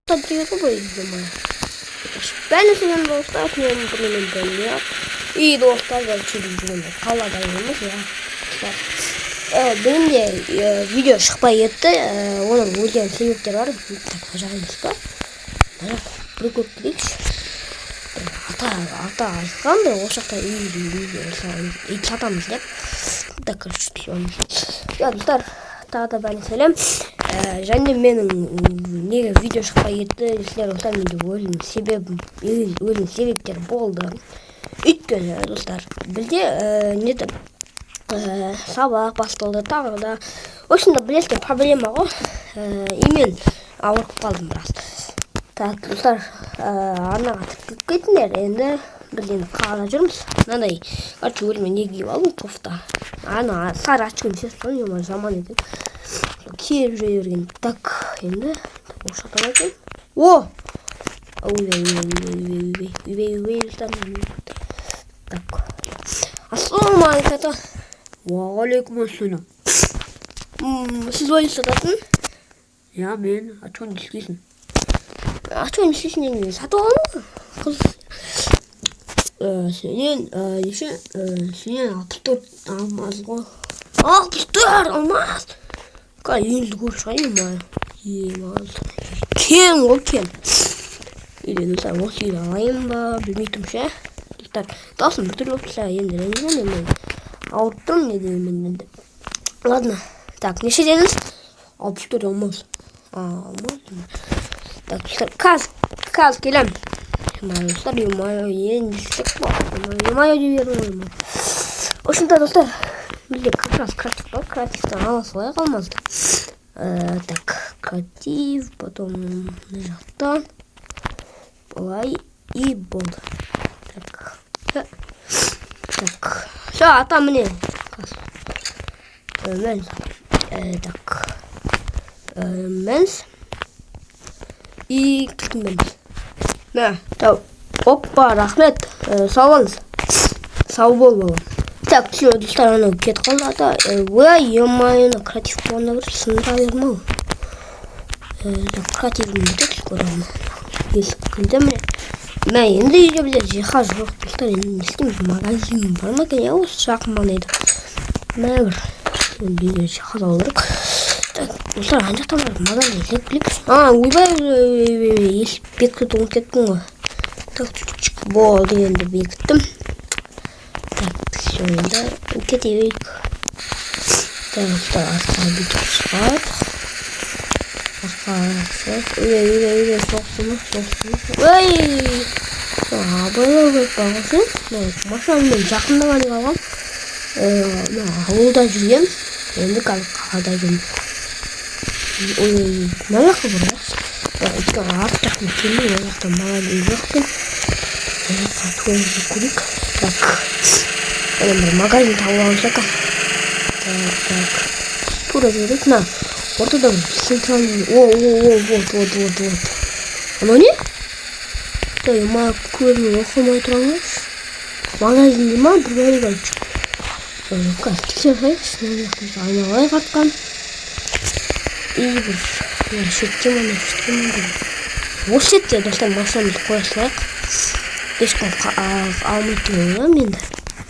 Привет, мои. Ben senin dostlar kıyametimin dönüyor. İyi dostlar var çürücüğüne. Kaladayımız ya. Benim de video çıkmay yetti. Onun ölgen sebepleri var. Acayip var. Bir köpük. Ata açkan da o şakta iyi. İlk atamız hep. Dakika çıkıyormuş. Ya dostlar. Daha da ben selam. Және менің неге видео шықпай кетті десеңдер достар, менде өзінің себептері болды. Өйткені достар, бізде сабақ басталды, тағы да осында білесіздер проблема ғой. Мен ауырып қалдым біраз. Так, достар, арнаға тіркеліп кетіңдер. Енді біз енді қалада жүрміз. Мынандай өзіме не киіп алдым, кофта. Ана сары очком сестрой, жаман екен. Киіп жүрген. Так, енді ошақтан екен. О! Так. Ассалаумағалейкум. Уағалейкум ассалам. Сіз ойын сататын? Я, мен ачон дискейсің. Ачон дискейсің сатып аламын? Қыз. Сенен 64 алмаз ғой. 64 алмаз! Ка енді көрші ма? Кен ғой, кен. Или достар, осы үйді алайын ба, білмейтім ше. Достар, даусым бір түрлі өтілсе, енді ренжіген мен ауырып тұрмын, не деймін енді. Ладно, так, неше дедіңіз? 64 алмаз. Алмаз. Так, достар, каз келем. Достар, енді істек ба. Де бермеймін. Осында, достар, бізде как раз креатив бар. Креативтен ала солай қалмазды. Так, креатив, потом на жақтан. Былай и болды. Так. Все, ата міне. Мәнс. Так. Мәнс. И мәнс. Мә, тау. Оппа, рахмет. Сау болыңыз. Сау бол балам. Так, все, достар, ана кетіп қалды ата. Ой, ё-моё, креатив болғанда бір сындыра бермау. Креативін бітіп көремін. Есік кілді міне. Мә, енді үйде бізде жиһаз жоқ, достар, енді не істейміз? Магазин бар ма екен, я осы жақын маңайда. Мә, бір жиһаз алдырық. Так, достар, ана жақтан барып магазин іздеп білеміз. Ойбай, есік бекітіп оңып кеттім ғой. Так, чүк-чүк болды, енді бекіттім. Так, все, енді кетейік. Так, достар, артқа бүйтіп шығады. Ой, соқтымы. Ой! Абайлау керек бағылсын. Машамен жақындаған қалған. Ауылда жүрген. Енді қалада жүрген. Ой, мына жаққа бұрға. Арт жақтың келді, ол жақтан магазин жоқпен. Көрейік. Так. Бір магазин тауып жаққа. Так. Тура жүрдік. На. Ортада центральный. Вот. Оно не? Да, я маю көзімі оқымай тұраңыз. Магазинде ма? Бір бәлік. Қазір тексерсайықшы. Айналай қатқан. И бір шеттен осы шетте достар машинамызды қоя салайық. Ешкім алмайтын ойлам енді.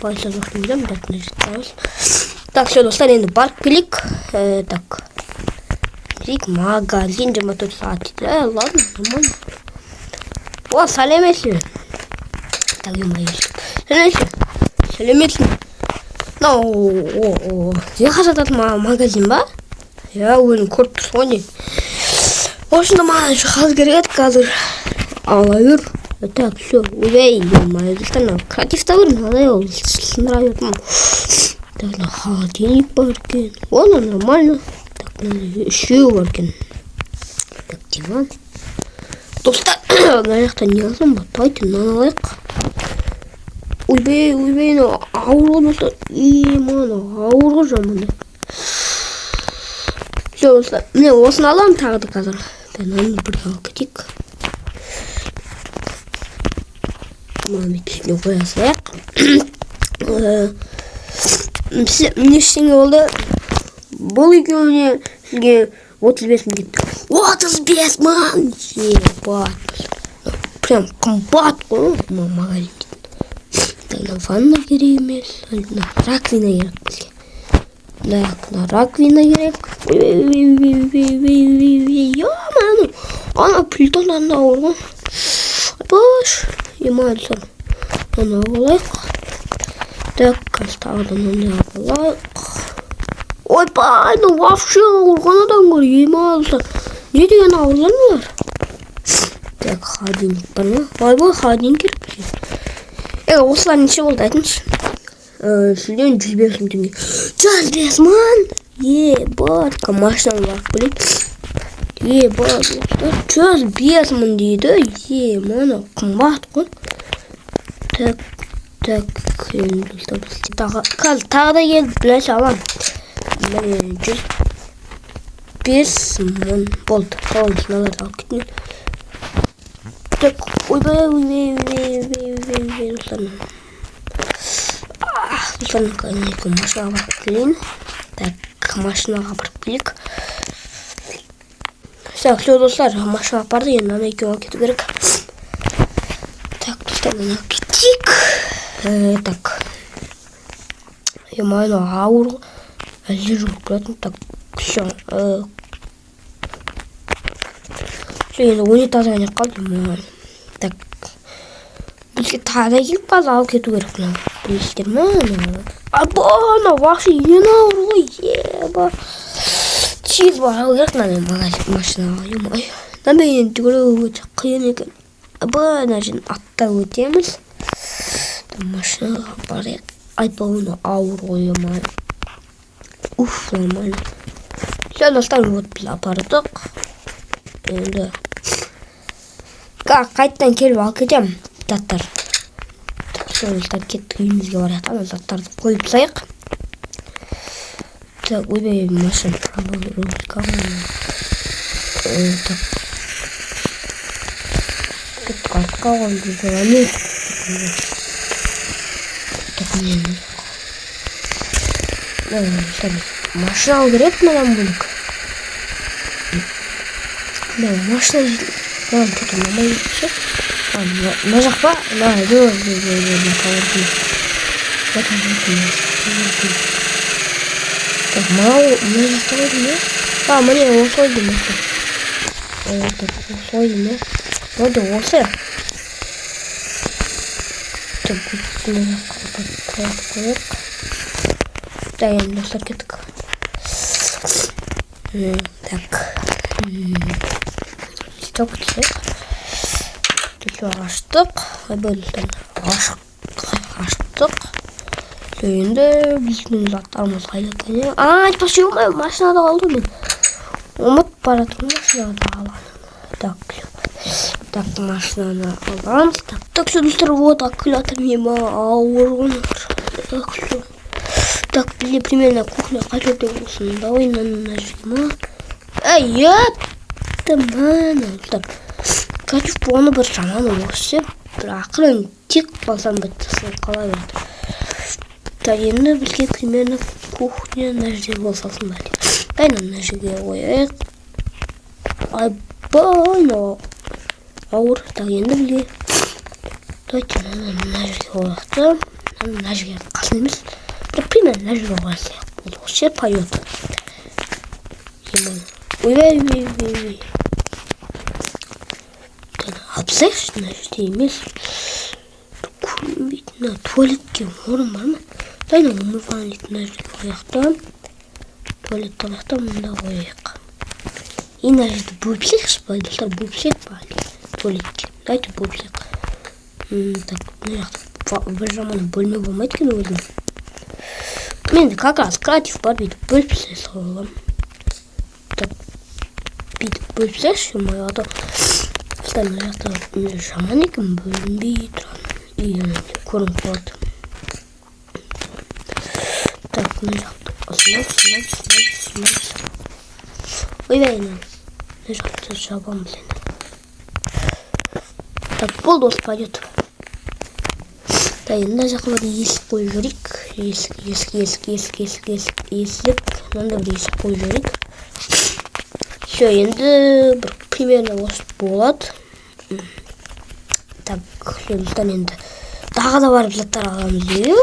Пайса жоқтың білем, бәтіне жеттауыз. Так, все, достар, енді барып келейік. Так. Магазин 24 сағат дейді. Ладно, нормально. О, сәлеметсің. Так, сәлеметсің. Жиһаз сататын магазин ба? Я өзім көріп тұрсың ғой не. Осында маған жиһаз керек еді қазір. Ала бер. Так, все. Ойбай, достар, креативта бір мынадай ол сындыра бердім. Так, холодильник бар екен. Оны нормально. Үшеу бар екен. Так, диван. Достар, мына жақтан не алсам ба? Давайте мынаны алайық. Ойбай, ауыр ғой достар. Мана ауыр ғой жаман. Все, достар, міне осыны аламын тағы да қазір. Мынаны бірге алып кетейік. Мынаны үстіне қоя салайық. Міне ештеңе болды. Бұл екеуіне сізге 35 мың кеттік. 35 мың. Ебать. Прям комбат қой магазин. На ванна керек емес. На раковина керек бізге. На раковина керек. Ё-моё. Ана плитон анда орған. Бош. Емальсон. Ана алайық. Так, оставдан ана алайық. Ойбай, ну вообще орған адам ғой. Емальсон. Не деген ауырлар? Так, холодильник бар ма? Ойбай, холодильник керек бізге. Осылар неше болды айтыңызшы? Шілден 105 мың теңге. 105 мың? Ебать, машинам бар білет. Ебать, 105 мың дейді. Мана қымбат қой. Так, қазір тағы да келді, біләш алам. 105 мың болды. Қалғансыналарды алып кетінен. Так, ойбай, машинаға барып келейін. Так, машинаға барып келейік. Все, достар, машинаға барды, енді ана екеуін кету керек. Так, достар, мына кетейік. Так, емайны ауыр, әлде жүріп келетін. Так, все, енді унитазға не қалды. Так, бізге тағы келіп база алып кету керек. Білесіздер ме? Ана вообще ең ауыр ғой. Еба. Чиз бар алу керек машинаға. Емай. Мен жүгіру өте қиын екен. Ана жерін аттап өтеміз. Машинаға барайық. Айпауыны ауыр ғой. Емай. Уф, нормально. Все, достар, вот біз апардық. Енді қайттан келіп алып кетем заттар. Достар, кеттік үйімізге барайық. Ана заттарды қойып тастайық. Так, ойбай, машина. Так. Кеттік артқа қойып. Так, машина алу керек маған бөлік. Машина маған тут ұнамай кетсе. Мына жақ па? Так, мына жақта қойды ме? Міне осы қойды ме? Осы қойды ме? Оды осы. Так, мына жаққа қойып. Так, енді достар кеттік. Так. Стоп, кеттік. Еще аштық. Аштық. Енді біздің заттарымыз қайда екен? Айтпашы өлмай, машинада қалды мен. Ұмытып баратырмын машинада қалған. Так, машинаны аламыз. Так, все, достар, вот аккумулятор нема ауырған. Так, бізде примерно кухня қай жерде болсын. Давай нажимаем. Так, качу оны бір жаман осы. Бір ақырын тек қалсам бітті қалай бәді. Так, енді бізге примерно кухня нәжде болсасын бәді. Дайна нәжде қойық. Айбай, ауыр. Так, енді бізге дайте нәжде қойықты. Нәжде қалсын емес. Примерно нәжде қойықты. Бұл осы поет. Ой. Апсайшы, нәжде емес. Күнбейтін, туалетке орын бар ма? Дайна умывальник нәжде қойықты. Туалетті қойықты, мұнда қойық. И нәжде бөпсек па, достар, бөпсек па? Туалетке. Дайте бөпсек. Так, бір жаманы бөлме болмайды кен өзім. Мен как раз креатив бар бейді бөлпсе салалам. Так, бейді бөлпсе шымай ады. Стальный жақта жаман екен бөлінбей тұрған. И көрін қалады. Так, мына жақта сынап. Ойбай, мына жақта жабамыз енді. Так, бұл дос пойдет. Так, мына жаққа бір есік қойып жүрейік. Есік. Мынандай бір есік қойып жүрейік. Все, енді бір примерно осы болады. Так, сондықтан енді тағы да барып заттар аламыз дейді.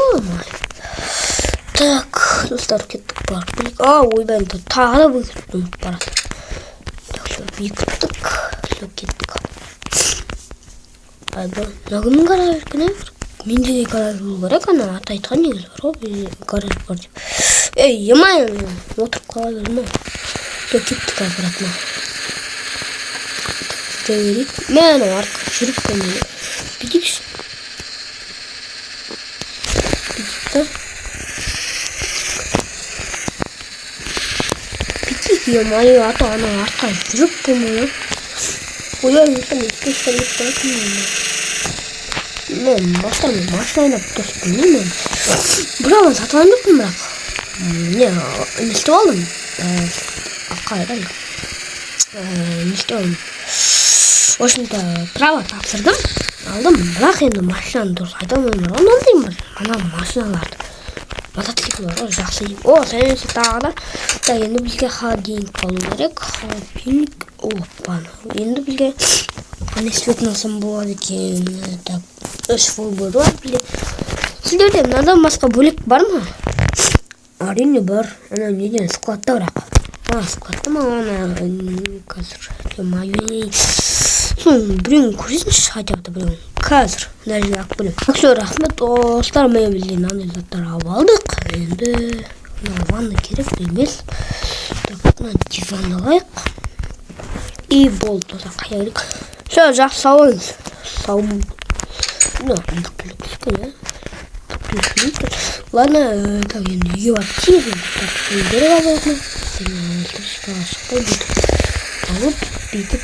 Так, достар, кеттік барып білік. Ойбай, тағы да бекітіп ұмытып барады. Так, все, бекіттік. Все, кеттік. Нағының гараж кіне? Менде де гараж болу керек, ана аты айтқан негізі бар ғой, гараж бар деп. Емай, отырып қала берме. Все, кеттік апаратына. Жайырек. Мен арқа жүріп көмелі. Бедекші. Бедекті. Бедек, емай, аты ана арқа жүріп көмелі. Ойбай, мен еске мен бастармен машина айнап тұрып білмеймін. Бірақ мен сатып алмаппын, бірақ. Не істеп алдым. Қайдан. Не істеп алдым. В общем-то, право тапсырдым. Алдым, бірақ енді машинаны дұрыс айта алмаймын. Онан деймін бір. Ана машиналарды. Мотоциклдар жақсы деймін. Сәлемсе тағы да. Так, енді бізге холодильник болу керек. Холодильник. Опа. Енді бізге не свет насам болады екен. Так, үш футбол бар біле. Сіздерде мынадан басқа бөлек бар ма? Әрине бар. Ана неден складта бірақ. Складта ма ана қазір майонез. Біреуін көрсеңізші хотя бы біреуін. Қазір даже ақ білем. Все, рахмет достар, мен бізден андай заттар алып алдық. Енді ванна керек емес. Так, диван алайық. И болды, достар, қайырық. Все, жақсы сау болыңыз. Сау болыңыз. Ладно, так, енді үйге барып тиіп, өздері алып электричкаға шықпай бүйтіп алып, бүйтіп,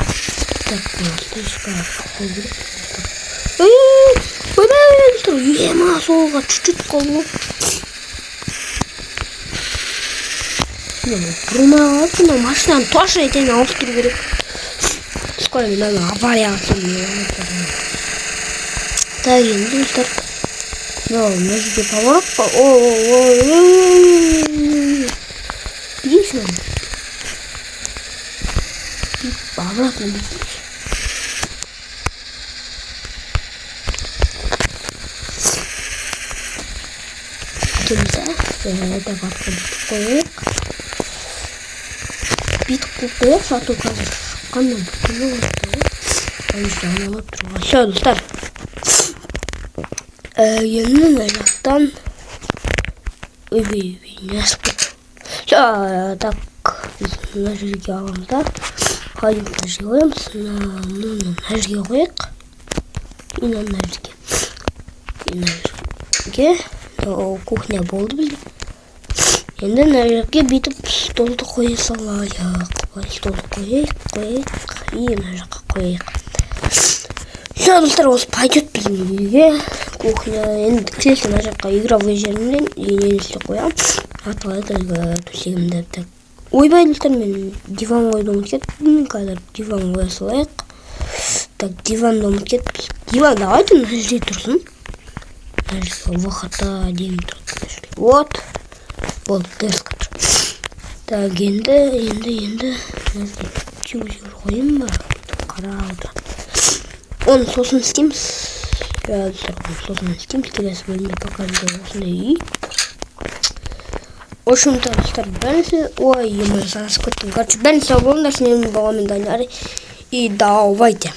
так, электричкаға шықпай бүйтіп. Ойбай, ема солға чуть-чуть қалды. Бұрмаға алып, машинаны тошы етен ауыстыру керек. Скоро мен аварияға келмеймін. Так, енді достар. Мына жерде поворот па? Бейші мәні? Обратно бейші. Келді. Это бартқа бітіп қойық. Бітіп қойық. Сату қазір шыққаннан бүтіні өтті. Конечно, аналап тұруға. Все, достар. Енді мына жақтан не асып кетті. Все, так, мына жерге аламыз да. Холодильникті жерге қоямыз. Мына жерге қойық. И мына жерге. И мына жерге. Кухня болды бізде. Енді мына жерге бүйтіп столды қоя салайық. Столды қойайық. И мына жаққа қойайық. Все, достар, осы пойдет біздің үйге. Кухня, енді кресло мына жаққа игровой жерімден енесті қоям. Атылайды төсегімді. Ойбай, достар, мен диван қойды ұмыт кеттім. Қазір диван қоя салайық. Так, диванды ұмыт кеттім. Диван давайте мына жерде тұрсын. Мына жерге выхода деймін тұрады. Вот. Болды, дұрысқа тұр. Так, енді тюзер қойым бар. Қара отырады. Оны сосын істейміз. Сосын істейміз. Келесі бөлімде показываю осындай үй. В общем-то, достар, бәрінсі... Ой, емай, санасып көттім. Короче, бәрінсі сау болыңдар, сенемін бағамен Данияр. И давайте.